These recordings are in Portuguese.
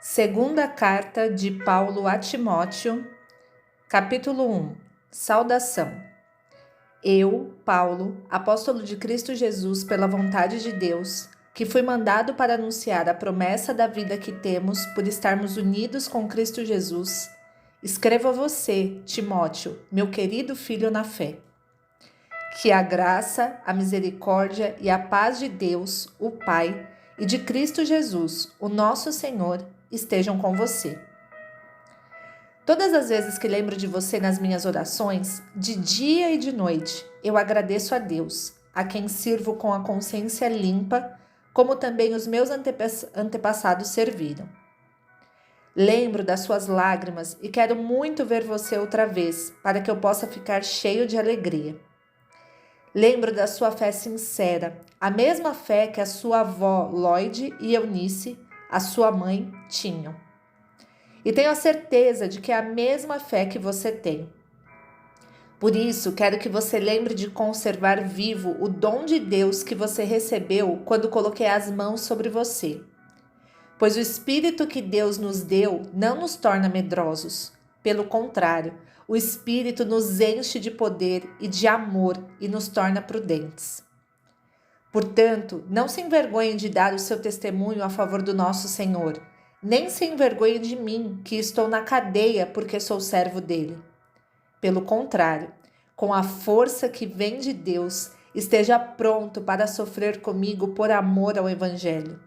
Segunda carta de Paulo a Timóteo, capítulo 1. Saudação. Eu, Paulo, apóstolo de Cristo Jesus pela vontade de Deus, que fui mandado para anunciar a promessa da vida que temos por estarmos unidos com Cristo Jesus, escrevo a você, Timóteo, meu querido filho na fé. Que a graça, a misericórdia e a paz de Deus, o Pai, e de Cristo Jesus, o nosso Senhor, estejam com você. Todas as vezes que lembro de você nas minhas orações, de dia e de noite, eu agradeço a Deus, a quem sirvo com a consciência limpa, como também os meus antepassados serviram. Lembro das suas lágrimas e quero muito ver você outra vez, para que eu possa ficar cheio de alegria. Lembro da sua fé sincera, a mesma fé que a sua avó Lloyd e Eunice, a sua mãe, tinham. E tenho a certeza de que é a mesma fé que você tem. Por isso, quero que você lembre de conservar vivo o dom de Deus que você recebeu quando coloquei as mãos sobre você. Pois o Espírito que Deus nos deu não nos torna medrosos. Pelo contrário, o Espírito nos enche de poder e de amor e nos torna prudentes. Portanto, não se envergonhe de dar o seu testemunho a favor do nosso Senhor, nem se envergonhe de mim, que estou na cadeia porque sou servo dele. Pelo contrário, com a força que vem de Deus, esteja pronto para sofrer comigo por amor ao Evangelho.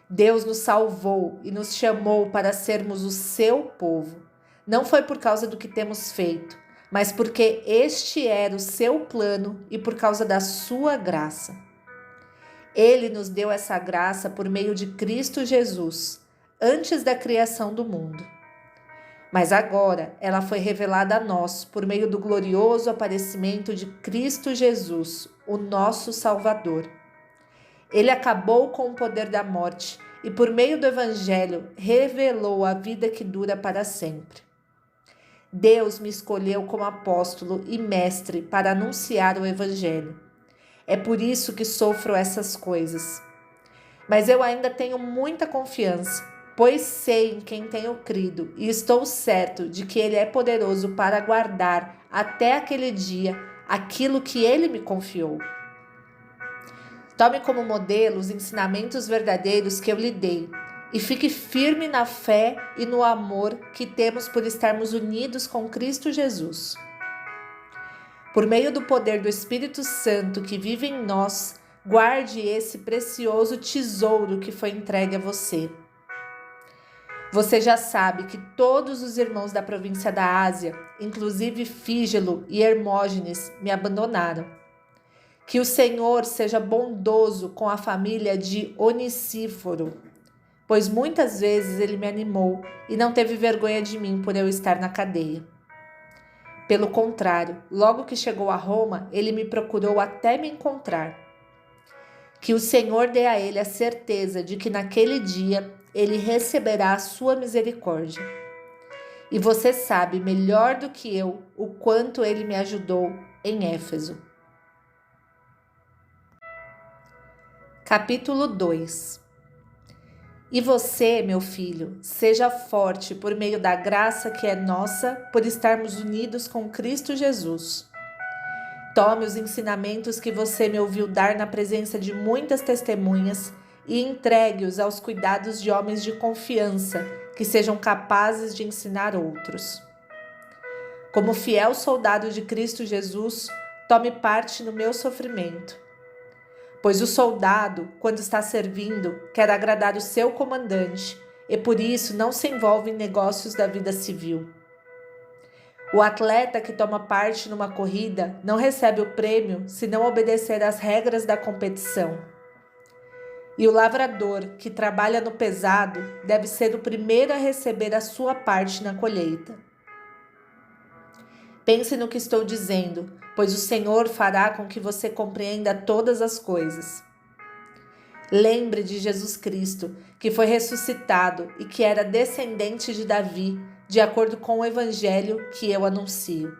Deus nos salvou e nos chamou para sermos o seu povo. Não foi por causa do que temos feito, mas porque este era o seu plano e por causa da sua graça. Ele nos deu essa graça por meio de Cristo Jesus, antes da criação do mundo. Mas agora ela foi revelada a nós por meio do glorioso aparecimento de Cristo Jesus, o nosso Salvador. Ele acabou com o poder da morte e, por meio do Evangelho, revelou a vida que dura para sempre. Deus me escolheu como apóstolo e mestre para anunciar o Evangelho. É por isso que sofro essas coisas. Mas eu ainda tenho muita confiança, pois sei em quem tenho crido e estou certo de que Ele é poderoso para guardar até aquele dia aquilo que Ele me confiou. Tome como modelo os ensinamentos verdadeiros que eu lhe dei e fique firme na fé e no amor que temos por estarmos unidos com Cristo Jesus. Por meio do poder do Espírito Santo que vive em nós, guarde esse precioso tesouro que foi entregue a você. Você já sabe que todos os irmãos da província da Ásia, inclusive Fígelo e Hermógenes, me abandonaram. Que o Senhor seja bondoso com a família de Onesíforo, pois muitas vezes ele me animou e não teve vergonha de mim por eu estar na cadeia. Pelo contrário, logo que chegou a Roma, ele me procurou até me encontrar. Que o Senhor dê a ele a certeza de que naquele dia ele receberá a sua misericórdia. E você sabe melhor do que eu o quanto ele me ajudou em Éfeso. Capítulo 2. E você, meu filho, seja forte por meio da graça que é nossa por estarmos unidos com Cristo Jesus. Tome os ensinamentos que você me ouviu dar na presença de muitas testemunhas e entregue-os aos cuidados de homens de confiança que sejam capazes de ensinar outros. Como fiel soldado de Cristo Jesus, tome parte no meu sofrimento. Pois o soldado, quando está servindo, quer agradar o seu comandante e por isso não se envolve em negócios da vida civil. O atleta que toma parte numa corrida não recebe o prêmio se não obedecer às regras da competição. E o lavrador que trabalha no pesado deve ser o primeiro a receber a sua parte na colheita. Pense no que estou dizendo, pois o Senhor fará com que você compreenda todas as coisas. Lembre de Jesus Cristo, que foi ressuscitado e que era descendente de Davi, de acordo com o Evangelho que eu anuncio.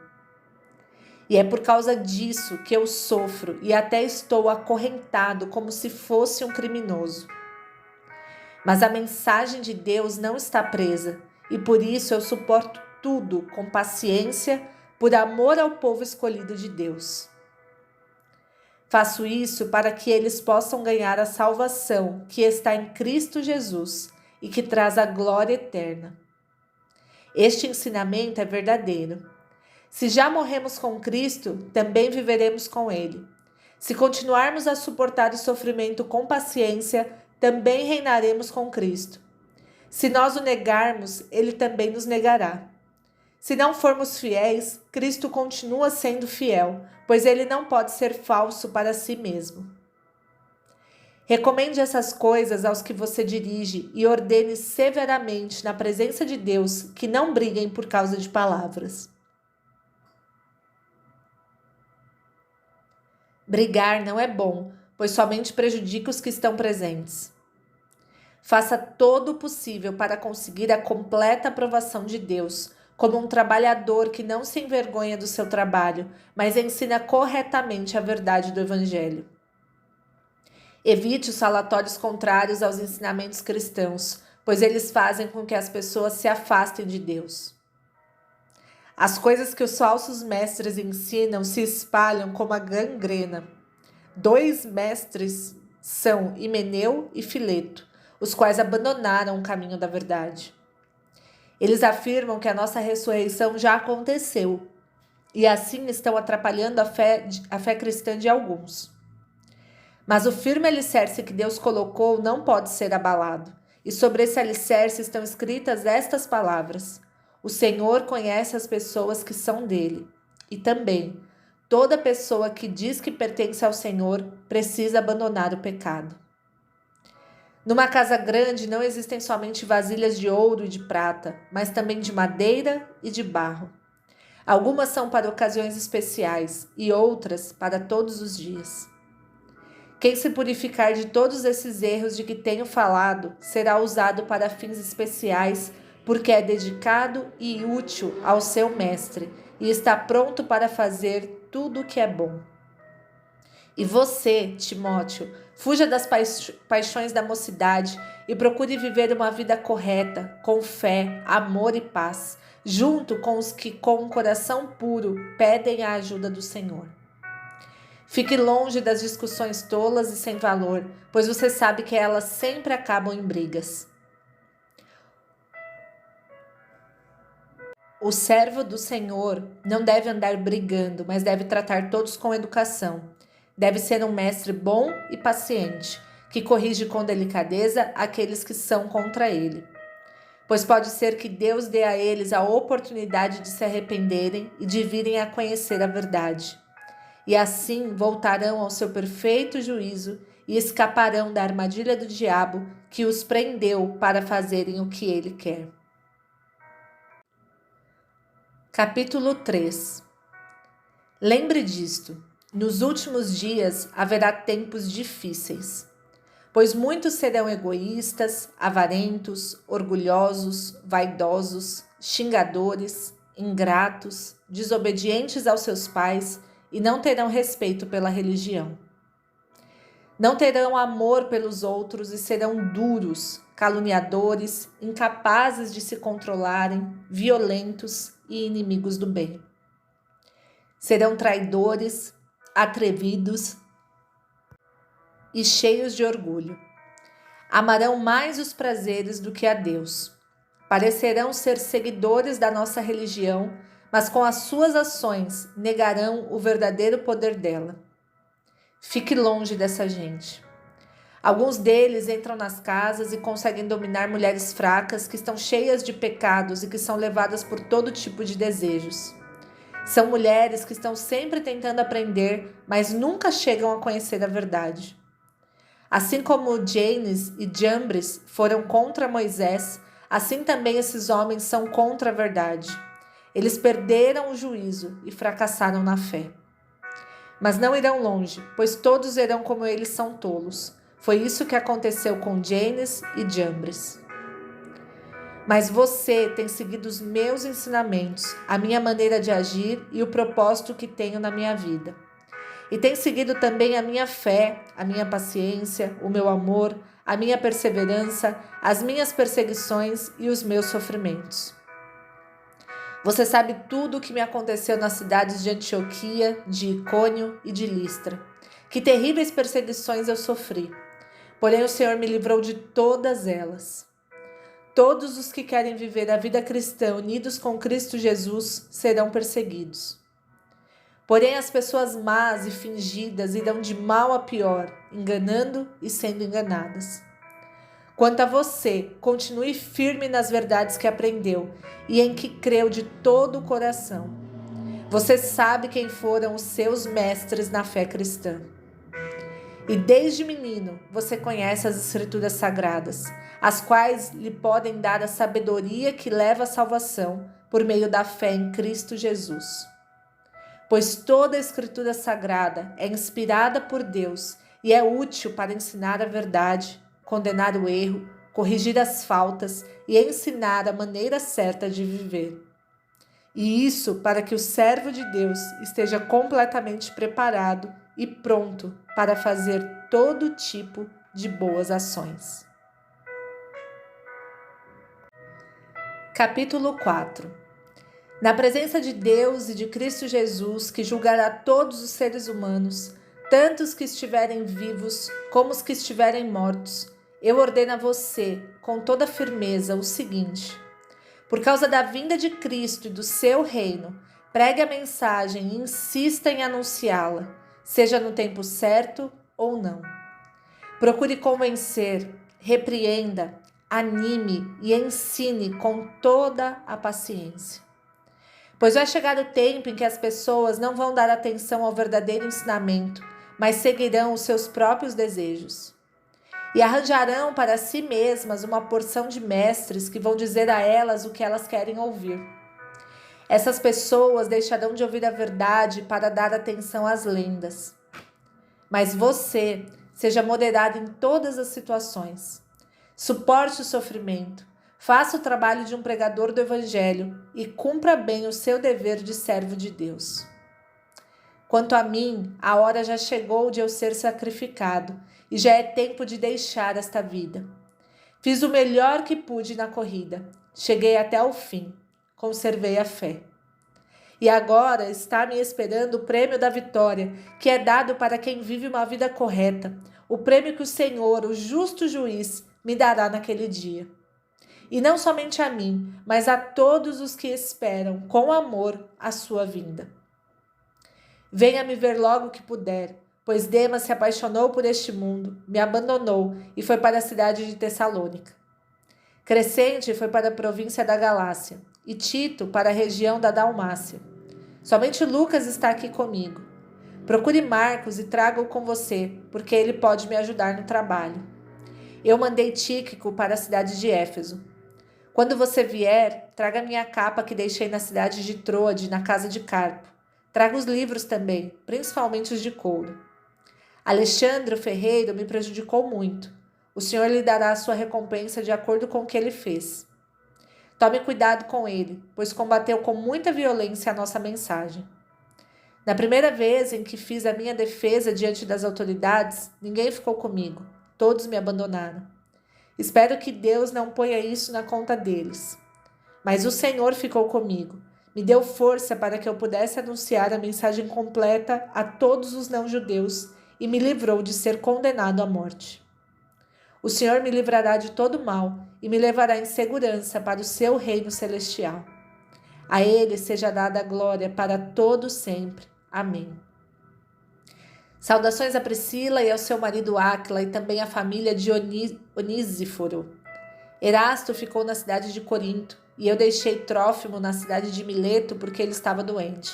E é por causa disso que eu sofro e até estou acorrentado como se fosse um criminoso. Mas a mensagem de Deus não está presa, e por isso eu suporto tudo com paciência, por amor ao povo escolhido de Deus. Faço isso para que eles possam ganhar a salvação que está em Cristo Jesus e que traz a glória eterna. Este ensinamento é verdadeiro. Se já morremos com Cristo, também viveremos com Ele. Se continuarmos a suportar o sofrimento com paciência, também reinaremos com Cristo. Se nós o negarmos, Ele também nos negará. Se não formos fiéis, Cristo continua sendo fiel, pois Ele não pode ser falso para si mesmo. Recomende essas coisas aos que você dirige e ordene severamente na presença de Deus que não briguem por causa de palavras. Brigar não é bom, pois somente prejudica os que estão presentes. Faça todo o possível para conseguir a completa aprovação de Deus, como um trabalhador que não se envergonha do seu trabalho, mas ensina corretamente a verdade do Evangelho. Evite os falatórios contrários aos ensinamentos cristãos, pois eles fazem com que as pessoas se afastem de Deus. As coisas que os falsos mestres ensinam se espalham como a gangrena. 2 mestres são Himeneu e Fileto, os quais abandonaram o caminho da verdade. Eles afirmam que a nossa ressurreição já aconteceu e assim estão atrapalhando a fé cristã de alguns. Mas o firme alicerce que Deus colocou não pode ser abalado, e sobre esse alicerce estão escritas estas palavras: o Senhor conhece as pessoas que são dele, e também toda pessoa que diz que pertence ao Senhor precisa abandonar o pecado. Numa casa grande não existem somente vasilhas de ouro e de prata, mas também de madeira e de barro. Algumas são para ocasiões especiais e outras para todos os dias. Quem se purificar de todos esses erros de que tenho falado será usado para fins especiais, porque é dedicado e útil ao seu mestre e está pronto para fazer tudo o que é bom. E você, Timóteo, fuja das paixões da mocidade e procure viver uma vida correta, com fé, amor e paz, junto com os que com um coração puro pedem a ajuda do Senhor. Fique longe das discussões tolas e sem valor, pois você sabe que elas sempre acabam em brigas. O servo do Senhor não deve andar brigando, mas deve tratar todos com educação. Deve ser um mestre bom e paciente, que corrige com delicadeza aqueles que são contra ele. Pois pode ser que Deus dê a eles a oportunidade de se arrependerem e de virem a conhecer a verdade. E assim voltarão ao seu perfeito juízo e escaparão da armadilha do diabo que os prendeu para fazerem o que ele quer. Capítulo 3. Lembre disto: nos últimos dias haverá tempos difíceis, pois muitos serão egoístas, avarentos, orgulhosos, vaidosos, xingadores, ingratos, desobedientes aos seus pais e não terão respeito pela religião. Não terão amor pelos outros e serão duros, caluniadores, incapazes de se controlarem, violentos e inimigos do bem. Serão traidores, atrevidos e cheios de orgulho. Amarão mais os prazeres do que a Deus. Parecerão ser seguidores da nossa religião, mas com as suas ações negarão o verdadeiro poder dela. Fique longe dessa gente. Alguns deles entram nas casas e conseguem dominar mulheres fracas que estão cheias de pecados e que são levadas por todo tipo de desejos. São mulheres que estão sempre tentando aprender, mas nunca chegam a conhecer a verdade. Assim como Janes e Jambres foram contra Moisés, assim também esses homens são contra a verdade. Eles perderam o juízo e fracassaram na fé. Mas não irão longe, pois todos verão como eles são tolos. Foi isso que aconteceu com Janes e Jambres. Mas você tem seguido os meus ensinamentos, a minha maneira de agir e o propósito que tenho na minha vida. E tem seguido também a minha fé, a minha paciência, o meu amor, a minha perseverança, as minhas perseguições e os meus sofrimentos. Você sabe tudo o que me aconteceu nas cidades de Antioquia, de Icônio e de Listra. Que terríveis perseguições eu sofri. Porém, o Senhor me livrou de todas elas. Todos os que querem viver a vida cristã unidos com Cristo Jesus serão perseguidos. Porém, as pessoas más e fingidas irão de mal a pior, enganando e sendo enganadas. Quanto a você, continue firme nas verdades que aprendeu e em que creu de todo o coração. Você sabe quem foram os seus mestres na fé cristã. E desde menino você conhece as Escrituras Sagradas, as quais lhe podem dar a sabedoria que leva à salvação por meio da fé em Cristo Jesus. Pois toda a Escritura Sagrada é inspirada por Deus e é útil para ensinar a verdade, condenar o erro, corrigir as faltas e ensinar a maneira certa de viver. E isso para que o servo de Deus esteja completamente preparado e pronto para fazer todo tipo de boas ações. Capítulo 4. Na presença de Deus e de Cristo Jesus, que julgará todos os seres humanos, tanto os que estiverem vivos como os que estiverem mortos, eu ordeno a você, com toda firmeza, o seguinte: por causa da vinda de Cristo e do seu reino, pregue a mensagem e insista em anunciá-la, seja no tempo certo ou não. Procure convencer, repreenda, anime e ensine com toda a paciência. Pois vai chegar o tempo em que as pessoas não vão dar atenção ao verdadeiro ensinamento, mas seguirão os seus próprios desejos. E arranjarão para si mesmas uma porção de mestres que vão dizer a elas o que elas querem ouvir. Essas pessoas deixarão de ouvir a verdade para dar atenção às lendas. Mas você, seja moderado em todas as situações. Suporte o sofrimento, faça o trabalho de um pregador do Evangelho e cumpra bem o seu dever de servo de Deus. Quanto a mim, a hora já chegou de eu ser sacrificado e já é tempo de deixar esta vida. Fiz o melhor que pude na corrida, cheguei até o fim, conservei a fé. E agora está me esperando o prêmio da vitória, que é dado para quem vive uma vida correta, o prêmio que o Senhor, o justo juiz, me dará naquele dia. E não somente a mim, mas a todos os que esperam com amor a sua vinda. Venha me ver logo que puder, pois Demas se apaixonou por este mundo, me abandonou e foi para a cidade de Tessalônica. Crescente foi para a província da Galácia e Tito para a região da Dalmácia. Somente Lucas está aqui comigo. Procure Marcos e traga-o com você, porque ele pode me ajudar no trabalho. Eu mandei Tíquico para a cidade de Éfeso. Quando você vier, traga minha capa que deixei na cidade de Troade, na casa de Carpo. Traga os livros também, principalmente os de couro. Alexandre, o ferreiro, me prejudicou muito. O Senhor lhe dará a sua recompensa de acordo com o que ele fez. Tome cuidado com ele, pois combateu com muita violência a nossa mensagem. Na primeira vez em que fiz a minha defesa diante das autoridades, ninguém ficou comigo. Todos me abandonaram. Espero que Deus não ponha isso na conta deles. Mas o Senhor ficou comigo. Me deu força para que eu pudesse anunciar a mensagem completa a todos os não-judeus e me livrou de ser condenado à morte. O Senhor me livrará de todo mal e me levará em segurança para o seu reino celestial. A Ele seja dada a glória para todo sempre. Amém. Saudações a Priscila e ao seu marido Áquila e também à família de Onísiforo. Erasto ficou na cidade de Corinto e eu deixei Trófimo na cidade de Mileto porque ele estava doente.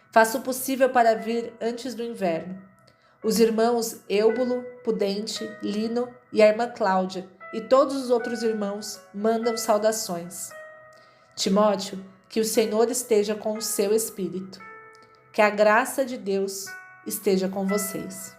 Faço o possível para vir antes do inverno. Os irmãos Eúbulo, Pudente, Lino e a irmã Cláudia e todos os outros irmãos mandam saudações. Timóteo, que o Senhor esteja com o seu espírito. Que a graça de Deus esteja com vocês.